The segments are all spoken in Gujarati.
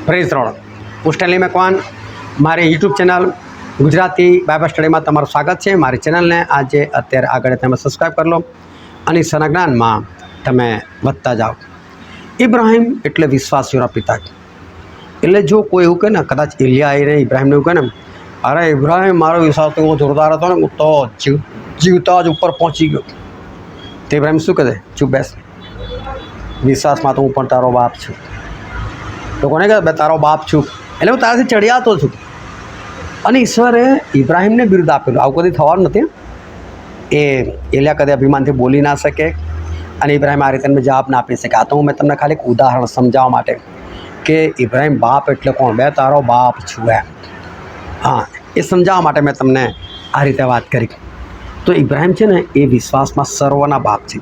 પ્રેઝ રોડ પુષ્ટલી મેકવાન મારી યુટ્યુબ ચેનલ ગુજરાતી બાઇબલ સ્ટડીમાં તમારું સ્વાગત છે। મારી ચેનલને આજે અત્યારે આગળ તમે સબસ્ક્રાઈબ કરી લો અને સના જ્ઞાનમાં તમે વધતા જાઓ। ઇબ્રાહિમ એટલે વિશ્વાસીઓના પિતા। એટલે જો કોઈ એવું કહે ને, કદાચ એલિયા આવીને ઇબ્રાહિમને એવું કહે ને, અરે ઇબ્રાહિમ મારો વિશ્વાસ તો જોરદાર હતો ને, તો જીવતા જ ઉપર પહોંચી ગયો, તો ઇબ્રાહિમ શું કહે? ચૂપ બેસ, વિશ્વાસમાં તો હું પણ તારો બાપ છું। લોકોને કહે બે તારો બાપ છું એટલે હું તારાથી ચડિયાતો છું। અને ઈશ્વરે ઇબ્રાહિમને બિરુદ આપેલું, આવું કદી થવાનું નથી। એ એલિયા કદી અભિમાનથી બોલી ના શકે અને ઇબ્રાહિમ આ રીતે જવાબ ના આપી શકે। આ તો મેં તમને ખાલી એક ઉદાહરણ સમજાવવા માટે કે ઇબ્રાહિમ બાપ એટલે કોણ, બે તારો બાપ છું એમ, હા એ સમજાવવા માટે મેં તમને આ રીતે વાત કરી। તો ઇબ્રાહિમ છે ને એ વિશ્વાસમાં સર્વના બાપ છે।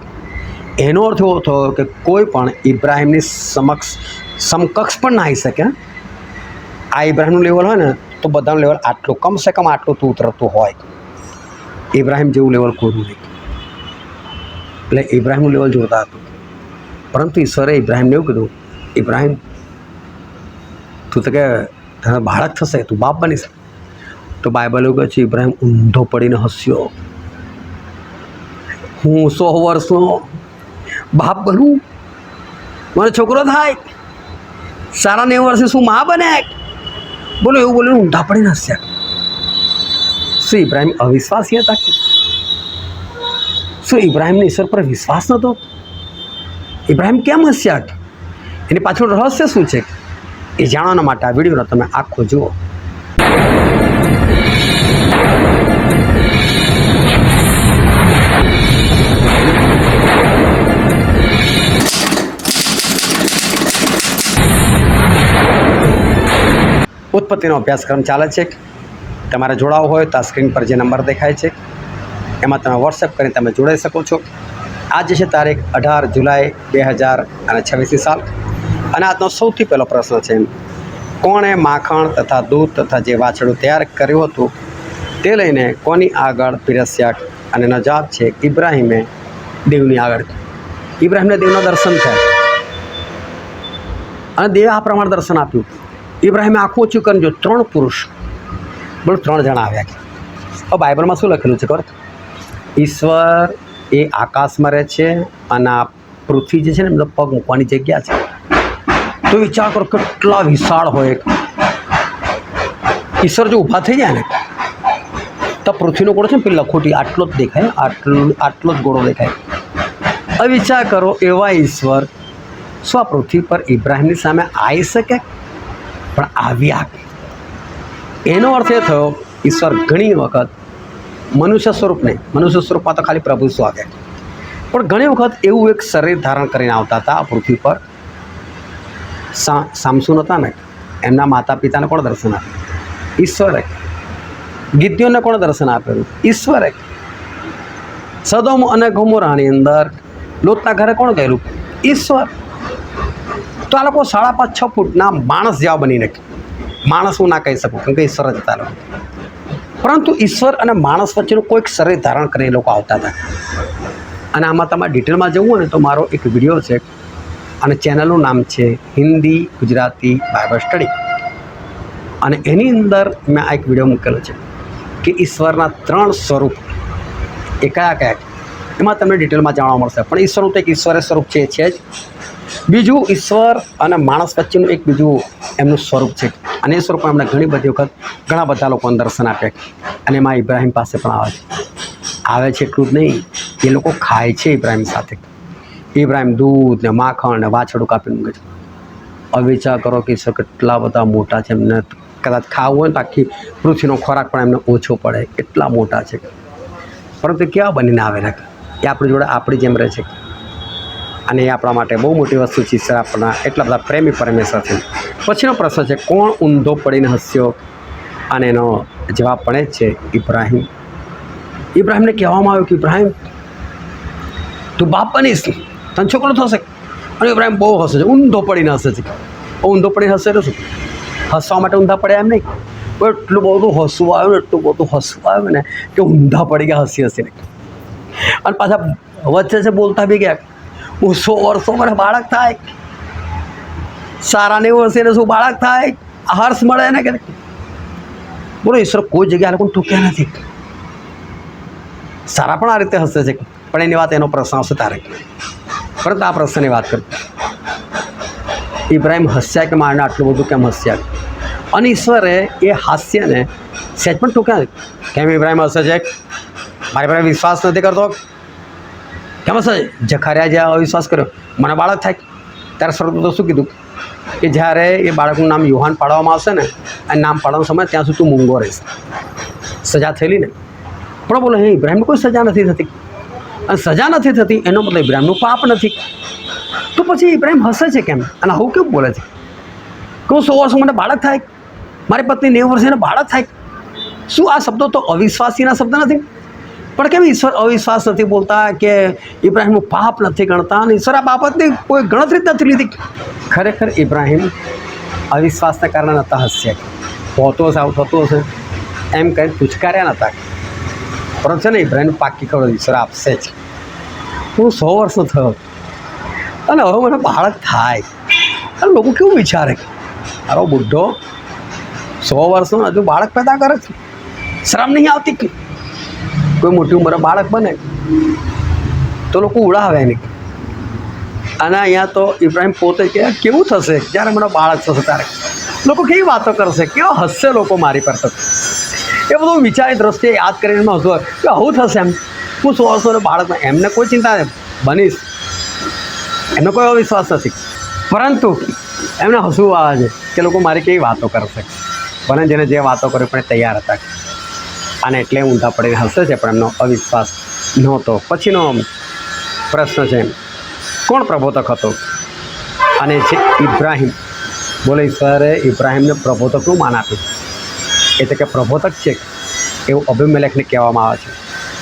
એનો અર્થ એવો થયો કે કોઈ પણ ઇબ્રાહિમની સમકક્ષ પણ ના આવી શકે। આ ઇબ્રાહિમનું લેવલ હોય ને તો બધાનું લેવલ આટલું, કમસે કમ આટલું તો ઉતરતું હોય। ઇબ્રાહિમ જેવું લેવલ કોઈનું નહીં, એટલે ઇબ્રાહિમનું લેવલ જોરદાર હતું। પરંતુ ઈશ્વરે ઇબ્રાહિમને એવું કીધું, ઇબ્રાહિમ તું તો કે તારા બાળક થશે, તું બાપ બનીશ। તો બાઇબલ એવું કહે છે ઇબ્રાહિમ ઊંધો પડીને હસ્યો, હું 100 વર્ષનો બાપ બનું, મારો છોકરો થાય, 90 વર્ષે શું મા બને? બોલો એવું બોલીને ઊંધા પડીને હસ્યા। શું ઇબ્રાહિમ અવિશ્વાસી હતા? શું ઇબ્રાહિમને ઈશ્વર પર વિશ્વાસ નહોતો? ઇબ્રાહિમ કેમ હસ્યા? એની પાછળ રહસ્ય શું છે એ જાણવાના માટે આ વિડીયોનો તમે આખો જુઓ। ઉત્પત્તિનો અભ્યાસક્રમ ચાલે છે। તમારે જોડાવો હોય તો આ સ્ક્રીન પર જે નંબર દેખાય છે એમાં તમે વોટ્સએપ કરીને તમે જોડાઈ શકો છો। આજે છે તારીખ 18 જુલાઈ 2026 સાલ અને આજનો સૌથી પહેલો પ્રશ્ન છે, કોણે માખણ તથા દૂધ તથા જે વાછરડું તૈયાર કર્યું હતું તે લઈને કોની આગળ પીરસ્યા? અને એનો જવાબ છે ઇબ્રાહિમે દેવની આગળ। ઇબ્રાહિમને દેવના દર્શન થયા અને દેવે આ પ્રમાણે દર્શન આપ્યું। ઇબ્રાહિમે આખું ઓછું કરીને જો 3 પુરુષ, બોલો 3 જણા આવ્યા। હવે બાઇબલમાં શું લખેલું છે ખબર? ઈશ્વર એ આકાશમાં રહે છે અને આ પૃથ્વી જે છે ને એમનો પગ મૂકવાની જગ્યા છે। તો વિચાર કરો કેટલા વિશાળ હોય। ઈશ્વર જો ઊભા થઈ જાય ને તો પૃથ્વીનો ગોળો છે ને પેલી લખોટી આટલો જ દેખાય, આટલો જ ગોળો દેખાય। હવે વિચાર કરો એવા ઈશ્વર શું આ પૃથ્વી પર ઇબ્રાહિમની સામે આવી શકે? પણ આવ્યા। એનો અર્થ એ થયો ઈશ્વર ઘણી વખત મનુષ્ય સ્વરૂપ નહીં, મનુષ્ય સ્વરૂપમાં તો ખાલી પ્રભુ સ્વાગે, પણ ઘણી વખત એવું એક શરીર ધારણ કરીને આવતા હતા આ પૃથ્વી પર। સામસુન હતા ને, એમના માતા પિતાને કોણ દર્શન આપ્યું? ઈશ્વરે। ગિદ્યોનને કોણ દર્શન આપેલું? ઈશ્વરે। સદોમ અને ગોમોરાની અંદર લોતના ઘરે કોણ ગયેલું? ઈશ્વર। તો આ લોકો 5.5-6 ફૂટના માણસ જેવા બનીને, માણસ હું ના કહી શકું કેમ કે ઈશ્વર જ હતા લોકો, પરંતુ ઈશ્વર અને માણસ વચ્ચેનું કોઈક શરીર ધારણ કરીને લોકો આવતા હતા। અને આમાં તમારે ડિટેલમાં જવું હોય ને તો મારો એક વિડીયો છે અને ચેનલનું નામ છે હિન્દી ગુજરાતી બાઇબલ સ્ટડી, અને એની અંદર મેં આ એક વિડીયો મૂકેલો છે કે ઈશ્વરના 3 સ્વરૂપ એ કયા કયા, એમાં તમને ડિટેલમાં જાણવા મળશે। પણ ઈશ્વરનું તો એક ઈશ્વરે સ્વરૂપ છે જ, બીજું ઈશ્વર અને માણસ વચ્ચેનું એક બીજું એમનું સ્વરૂપ છે, અને એ સ્વરૂપમાં એમણે ઘણી બધી વખત ઘણા બધા લોકોને દર્શન આપ્યા। અને એમાં ઇબ્રાહિમ પાસે પણ આવે છે એટલું જ નહીં, એ લોકો ખાય છે ઇબ્રાહિમ સાથે। ઇબ્રાહિમ દૂધ ને માખણ ને વાછરડું કાપી મૂકે છે। હવે વિચાર કરો કે ઈશ્વર કેટલા બધા મોટા છે, એમને કદાચ ખાવું હોય તો આખી પૃથ્વીનો ખોરાક પણ એમને ઓછો પડે, એટલા મોટા છે। પરંતુ કેવા બનીને આવેલા? એ આપણી જોડે આપણી જેમ રહે છે, અને એ આપણા માટે બહુ મોટી વસ્તુ છે। ઈશ્વર આપણા એટલા બધા પ્રેમી પરમેશ્વર છે। પછીનો પ્રશ્ન છે કોણ ઊંધો પડીને હસ્યો? અને એનો જવાબ પણ જ છે ઇબ્રાહિમ। ઇબ્રાહિમને કહેવામાં આવ્યું કે ઇબ્રાહિમ તું બાપ બનીશ, તને છોકરો થશે। અને ઇબ્રાહિમ બહુ હસે છે, ઊંધો પડીને હસે છે। ઊંધો પડીને હસે એટલે શું? હસવા માટે ઊંધા પડ્યા એમ નહીં, એટલું બધું હસવું આવ્યું ને, એટલું બધું હસવું આવ્યું ને કે ઊંધા પડી ગયા હસી હસીને। અને પાછા વચ્ચે બોલતા બી ગયા હું 100 વર્ષો મને બાળક થાય। સારા 90 વર્ષે એને શું બાળક થાય, હર્ષ મળે એને કે બોલો ઈશ્વર કોઈ જગ્યાએ લોકોને ટૂંક્યા નથી. સારા પણ આ રીતે હસે છે, પણ એની વાત એનો પ્રશ્ન આવશે તારે. પરંતુ આ પ્રશ્નની વાત કરું, ઇબ્રાહિમ હસ્યા કે મારને આટલું બધું કેમ હસ્યા? અને ઈશ્વરે એ હાસ્યને સહેજ પણ ટૂંક્યા નથી. કેમ ઇબ્રાહિમ હસે છે? મારી પાસે વિશ્વાસ નથી કરતો. કેમ હશે? જખાર્યા જ્યાં અવિશ્વાસ કર્યો, મને બાળક થાય. ત્યારે સ્વર્ગદૂતો શું કીધું કે જ્યારે એ બાળકનું નામ યુહાન પાડવામાં આવશે ને, અને નામ પાડવાનો સમય ત્યાં સુધી તું મૂંગો રહીશ. સજા થયેલી ને, પણ બોલો હે ઇબ્રાહિમને કોઈ સજા નથી થતી. અને સજા નથી થતી એનો મતલબ ઇબ્રાહિમનું પાપ નથી. તો પછી ઇબ્રાહિમ હસે છે કેમ? અને આવું કેવું બોલે છે કે હું 100 વર્ષ મને બાળક થાય, મારી પત્ની 90 વર્ષે એને બાળક થાય? શું આ શબ્દો તો અવિશ્વાસીના શબ્દ નથી? પણ કેમ ઈશ્વર અવિશ્વાસ નથી બોલતા કે ઇબ્રાહિમનું પાપ નથી ગણતા, અને ઈશ્વર આ બાબતની કોઈ ગણતરી જ નથી લીધી? ખરેખર ઇબ્રાહિમ અવિશ્વાસના કારણે નહોતા હસ્યા. હોતો હશે, આવું થતું હશે એમ કંઈ પૂછકાર્યા નહોતા. પરંતુ છે ને ઇબ્રાહિમ પાકી ખબર ઈશ્વર આપશે જ. હું 100 વર્ષનો થયો અને હવે મને બાળક થાય. અને લોકો કેવું વિચારે કે મારો બુઢો 100 વર્ષનો હજુ બાળક પેદા કરે છે, શરમ નહીં આવતી? કે કોઈ મોટી ઉંમરે બાળક બને તો લોકો ઉડાવે નહીં. અને અહીંયા તો ઇબ્રાહિમ પોતે કે કેવું થશે જ્યારે મને બાળક થશે ત્યારે? લોકો કેવી વાતો કરશે, કેવો હસશે લોકો મારી પર. તો એ બધું વિચારી દ્રષ્ટિએ યાદ કરીને હસવું કે આવું થશે એમ. હું 100 વર્ષનો બાળકમાં એમને કોઈ ચિંતા બનીશ, એમનો કોઈ અવિશ્વાસ નથી. પરંતુ એમને હસવું આવે છે કે લોકો મારી કેવી વાતો કરશે. ભલે જેને જે વાતો કરી પણ તૈયાર હતા, અને એટલે ઊંધા પડીને હસે છે, પણ એમનો અવિશ્વાસ નહોતો. પછીનો પ્રશ્ન છે, કોણ પ્રબોધક હતો? અને છે ઇબ્રાહિમ. બોલે ઈશ્વરે ઇબ્રાહિમને પ્રબોધકનું માન આપ્યું, એટલે કે પ્રબોધક છે એવું અભિમેલેકને કહેવામાં આવે છે.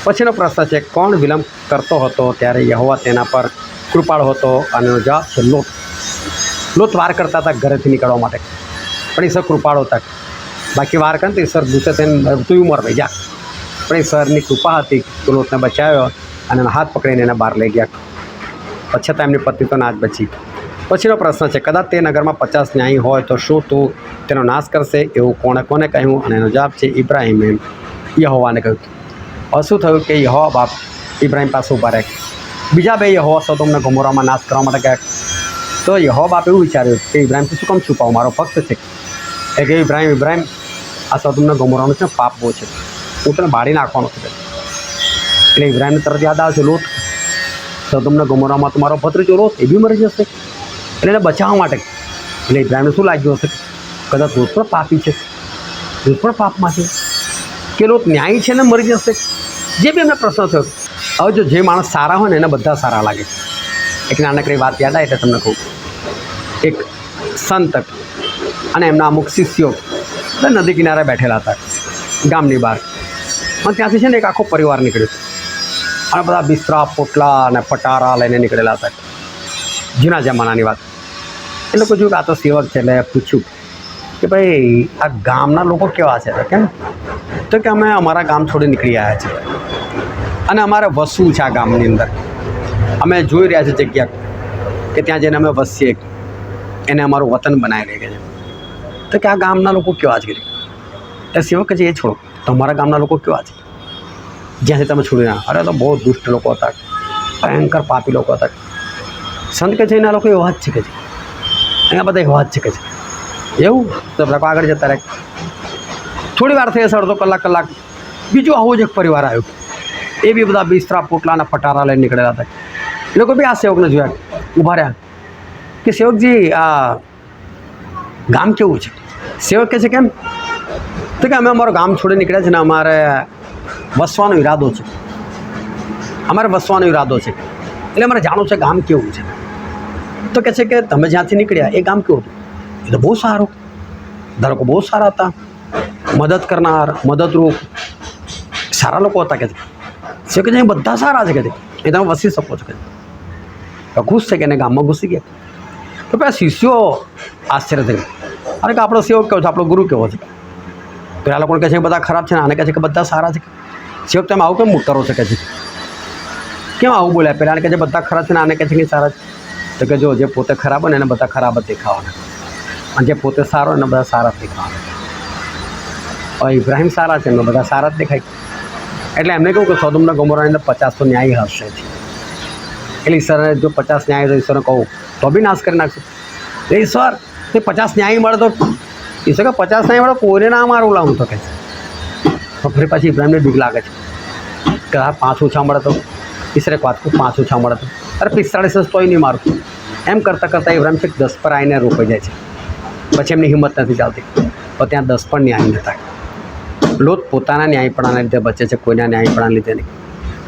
પછીનો પ્રશ્ન છે, કોણ વિલંબ કરતો હતો ત્યારે યહોવા તેના પર કૃપાળુ હતો? અને જવાબ છે લોત. લોત વાર કરતા હતા ઘરેથી નીકળવા માટે, પણ ઈશ્વર કૃપાળુ હતા. બાકી વાર કરે તો ઈશ્વર ગુસ્સે થઈને તું ઉંમર ભાઈ જા. પણ ઈશ્વરની કૃપા હતી તો લોતને બચાવ્યો અને એના હાથ પકડીને એને બહાર લઈ ગયા. પછી તો એમની પત્ની તો ના જ બચી. પછીનો પ્રશ્ન છે, કદાચ તે નગરમાં 50 ન્યાયી હોય તો શું તું તેનો નાશ કરશે? એવું કોને કહ્યું? અને એનો જવાબ છે ઇબ્રાહિમે યહોવાને કહ્યું. હવે શું થયું કે યહોવા બાપ ઇબ્રાહિમ પાસે ઊભા રહે. બીજા 2 યહોવા સોદોમને ગોમોરામાં નાશ કરવા માટે ગયા. તો યહોવા બાપ એવું વિચાર્યું કે ઇબ્રાહિમથી શું કામ છુપાવું, મારો ભક્ત છે. એ કે ઇબ્રાહિમ આ સોદોમને ગોમોરાનું છે પાપ બહુ છે, હું તને બાળી નાખવાનો છું. એટલે ઇબ્રાહિમને તરત યાદ આવે છે લોત. સોદોમને ગોમોરામાં તો મારો ભત્રીજો લોત એ બી મરી જશે. એટલે એને બચાવવા માટે એટલે ઇબ્રાહિમને શું લાગ્યું હશે, કદાચ લોત પણ પાપી છે, લોત પણ પાપમાં છે, કે લોત ન્યાયી છે ને મરી જશે. જે બી એમને પ્રશ્ન થયો. હવે જો જે માણસ સારા હોય ને એને બધા સારા લાગે. એક નાનકડી વાત યાદ આવે એટલે તમને કહું. એક સંત અને એમના અમુક શિષ્યો નદી કિનારે બેઠેલા હતા ગામની બહાર. અને ત્યાંથી છે ને એક આખો પરિવાર નીકળ્યો અને બધા બિસ્તરા, પોટલા અને પટારા લઈને નીકળેલા હતા. જૂના જમાનાની વાત. એ લોકો જોયું કે આ તો સેવક છે, એટલે પૂછ્યું કે ભાઈ આ ગામના લોકો કેવા છે? કેમ? તો કે અમે અમારા ગામ છોડી નીકળી આવ્યા છીએ અને અમારે વસવું છે આ ગામની અંદર. અમે જોઈ રહ્યા છીએ જગ્યા કે ત્યાં જઈને અમે વસીએ, એને અમારું વતન બનાવી લઈએ છે. તો કે આ ગામના લોકો કેવા છે? એ સેવક છે એ છોડો, તમારા ગામના લોકો કેવા છે જ્યાંથી તમે છોડી ના? અરે તો બહુ દુષ્ટ લોકો હતા, ભયંકર પાપી લોકો હતા. સંત કે છે એના લોકો એવા જ છે કે છે, અહીંયા બધા એવા જ છે કે છે. એવું તો લોકો આગળ જતા રહે. થોડી વાર થઈ, અડધો કલાક બીજું આવો જ એક પરિવાર આવ્યો. એ બી બધા બિસ્તરા, પોટલા અને પટારા લઈને નીકળેલા હતા. એ લોકો બી આ સેવકને જોયા, ઊભા રહ્યા કે સેવકજી આ ગામ કેવું છે? સેવક કહે છે કેમ? તો કે અમે અમારું ગામ છોડી નીકળ્યા છે ને અમારે વસવાનો ઈરાદો છે, એટલે અમારે જાણવું છે ગામ કેવું છે. તો કહે છે કે તમે જ્યાંથી નીકળ્યા એ ગામ કેવું હતું? એ તો બહુ સારું, ધારો કે બહુ સારા હતા, મદદ કરનાર, મદદરૂપ, સારા લોકો હતા. કે છે કે અહીં બધા સારા છે કે એ તમે વસી શકો છો. કે ખુશ છે કે એને ગામમાં ઘૂસી ગયા. તો પેલા શિષ્યો આશ્ચર્ય થઈ ગયા, અરે કે આપણો સેવક કેવો છે, આપણો ગુરુ કેવો છે? પેલા લોકોને કહે છે બધા ખરાબ છે ને આને કહે છે કે બધા સારા છે. સેવક તમે આવું કેમ કરો છો? કે છે કેમ આવું બોલ્યા? પેલા કહે છે બધા ખરાબ છે ને આને કહે છે કે સારા છે. તો કે જો જે પોતે ખરાબ હોય ને એને બધા ખરાબ જ દેખાવાના, અને જે પોતે સારો એને બધા સારા જ દેખાવાના. હવે ઇબ્રાહિમ સારા છે, એમને બધા સારા જ દેખાય. એટલે એમને કહ્યું કે સોદોમ અને ગોમોરાની અંદર 50 તો ન્યાય હશે. એટલે ઈશ્વરને જો 50 ન્યાય તો ઈશ્વરને કહું તો બી નાશ કરી નાખશું. એટલે ઈશ્વર તે 50 ન્યાય મળે તો ઈશ્વર કે 50 ન્યાય મળે કોઈને ના મારું લાવું તો કહે છે. તો ફરી પાછી ઇબ્રાહિમને બીક લાગે છે કે આ 5 ઓછા મળે તો ઈશ્વરે વાત 5 ઓછા મળે તો અરે 45 તોય નહીં મારું. એમ કરતાં કરતાં ઇબ્રાહિમ છેક 10 પર આવીને રોકાઈ જાય છે. પછી એમની હિંમત નથી ચાલતી, તો ત્યાં 10 પણ ન્યાય ન થાય. લોત પોતાના ન્યાયપણાના લીધે બચે છે, કોઈના ન્યાયપણાના લીધે નહીં.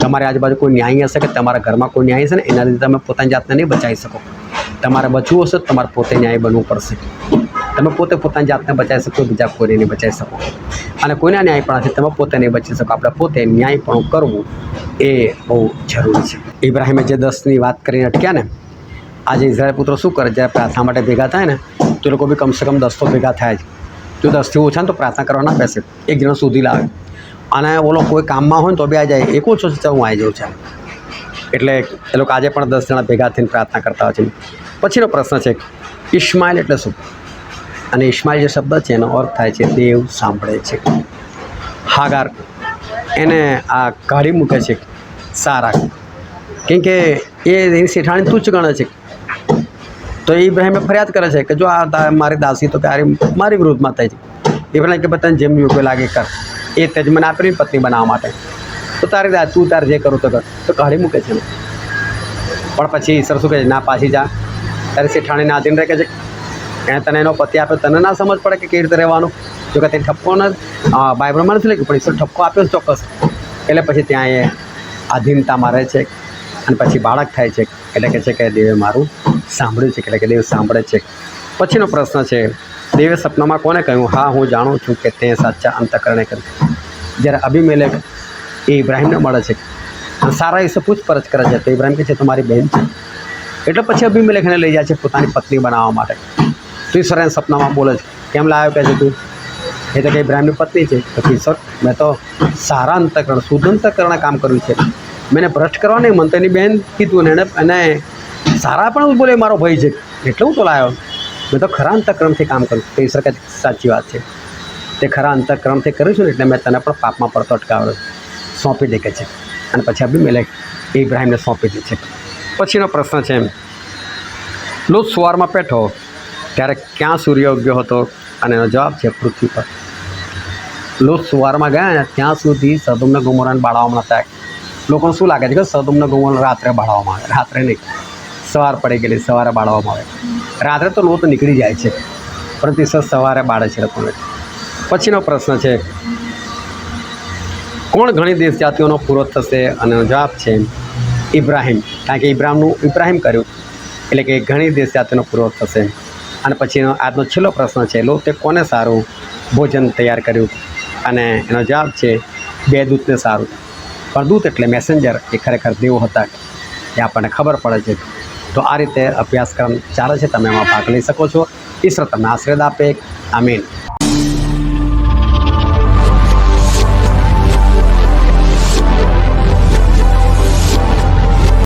તમારી આજુબાજુ કોઈ ન્યાય હશે કે તમારા ઘરમાં કોઈ ન્યાય છે ને, એના લીધે તમે પોતાની જાતને નહીં બચાવી શકો. તમારે બચવું હશે તો તમારે પોતે ન્યાય બનવું પડશે. તમે પોતે પોતાની જાતને બચાવી શકો, બીજા કોઈને નહીં બચાવી શકો. અને કોઈના ન્યાયપણાથી તમે પોતે નહીં બચી શકો. આપણે પોતે ન્યાયપણું કરવું એ બહુ જરૂરી છે. ઇબ્રાહિમે જે 10ની વાત કરીને અટક્યા ને, આજે ઇઝરાયેલ પુત્રો શું કરે, જ્યારે પ્રાર્થના માટે ભેગા થાય ને તો લોકો બી કમસે કમ 10 તો ભેગા થાય જ. જો 10થી ઓછા ને તો પ્રાર્થના કરવા ના બેસે, એક જણો સુધી લાવે. અને ઓલો કોઈ કામમાં હોય ને તો બી આવી જાય, એક ઓછો છે હું આવી જાઉં છું. એટલે એ લોકો આજે પણ 10 જણા ભેગા થઈને પ્રાર્થના કરતા હોય છે. પછીનો પ્રશ્ન છે ઇસ્માઇલ એટલે શું? અને ઇસ્માઇલ જે શબ્દ છે એનો અર્થ થાય છે દેવ સાંભળે છે. હાગાર એને આ કાઢી મૂકે છે સારા, કેમ કે એ એની શેઠાણી તુચ્છ ગણે છે. તો ઇબ્રાહિમે ફરિયાદ કરે છે કે જો આ મારી દાસી તો કે મારી વિરુદ્ધમાં થાય છે. ઇબ્રાહિમ કે બધાને જેમ યોગ્ય લાગે કર, એ તે જ મને આપણી પત્ની બનાવવા માટે, તો તું તારે જે કરું તો કર. તો કાઢી મૂકે છે. પણ પછી ઈશ્વર શું કહે છે, ના પાછી જા, તારી શેઠાણીને આધીન રહે છે. એને તને એનો પતિ આપ્યો, તને ના સમજ પડે કે કેવી રીતે રહેવાનું. જો કે તે ઠપકો બાઇબલમાં નથી લખ્યું, પણ ઈશ્વર ઠપકો આપ્યો ચોક્કસ. એટલે પછી ત્યાં એ આધીનતામાં રહે છે અને પછી બાળક થાય છે. એટલે કહે છે કે દેવે મારું સાંભળ્યું છે, એટલે કે દેવ સાંભળે છે. પછીનો પ્રશ્ન છે દેવે સપનામાં કોને કહ્યું, હા હું જાણું છું કે તે સાચા અંતઃકરણે કર્યું. જ્યારે અબીમેલેક એ ઇબ્રાહિમને મળે છે અને સારા વિશે પૂછપરછ કરે છે, તો ઇબ્રાહિમ કહે છે તમારી બહેન છે. એટલે પછી અબીમેલેકને લઈ જાય છે પોતાની પત્ની બનાવવા માટે. તો ઈશ્વર એને સપનામાં બોલે છે, કેમ લાવ્યો કહે છે તું? એ તો કે ઇબ્રાહિમની પત્ની છે. તો ઈશ્વર મેં તો સારા અંતઃકરણ શુદ્ધ અંતઃકરણે કામ કર્યું છે, મેં એને ભ્રષ્ટ કરવા નહીં, મને તો એની બહેન કીધું ને એને સારા પણ બોલે મારો ભાઈ છે એટલે હું તો લાવ્યો. મેં તો ખરા અંતઃકરણથી કામ કર્યું. તો ઈશ્વર કહે સાચી વાત છે, તે ખરા અંતઃકરણથી કર્યું છું ને એટલે મેં તને પણ પાપમાં પડતો અટકાવ્યો, સોંપી દે કે છે. અને પછી અબીમેલેક ઇબ્રાહિમને સોંપી દે છે. પછીનો પ્રશ્ન છે લોત સવારમાં બેઠો ત્યારે ક્યાં સૂર્ય ઉગ્યો હતો? અને એનો જવાબ છે પૃથ્વી પર. લોત સવારમાં ગયા ને ત્યાં સુધી સદોમને ગોમોરાને બાળવામાં નતા. લોકોને શું લાગે છે કે સદોમને ગોમોરા રાત્રે બાળવામાં આવે? રાત્રે નહીં, સવાર પડી ગયેલી સવારે બાળવામાં આવે. રાત્રે તો લોત નીકળી જાય છે, પરંતુ સવારે બાળે છે લોકોને. પછીનો પ્રશ્ન છે કોણ ઘણી દેશ જાતિઓનો પૂરો થશે? અને એનો જવાબ છે ઇબ્રાહિમ, કારણ કે ઇબ્રાહિમ કર્યું એટલે કે ઘણી દેશ જાતિનો પૂરો થશે. અને પછીનો આજનો છેલ્લો પ્રશ્ન છે લોતે કોને સારું ભોજન તૈયાર કર્યું? અને એનો જવાબ છે 2 દૂતને સારું. પણ દૂત એટલે મેસેન્જર, એ ખરેખર દેવો હતા એ આપણને ખબર પડે છે. તો આ રીતે અભ્યાસક્રમ ચાલે છે, તમે એમાં ભાગ લઈ શકો છો. ઈશ્વર તમને આશીર્વાદ આપે. આમીન.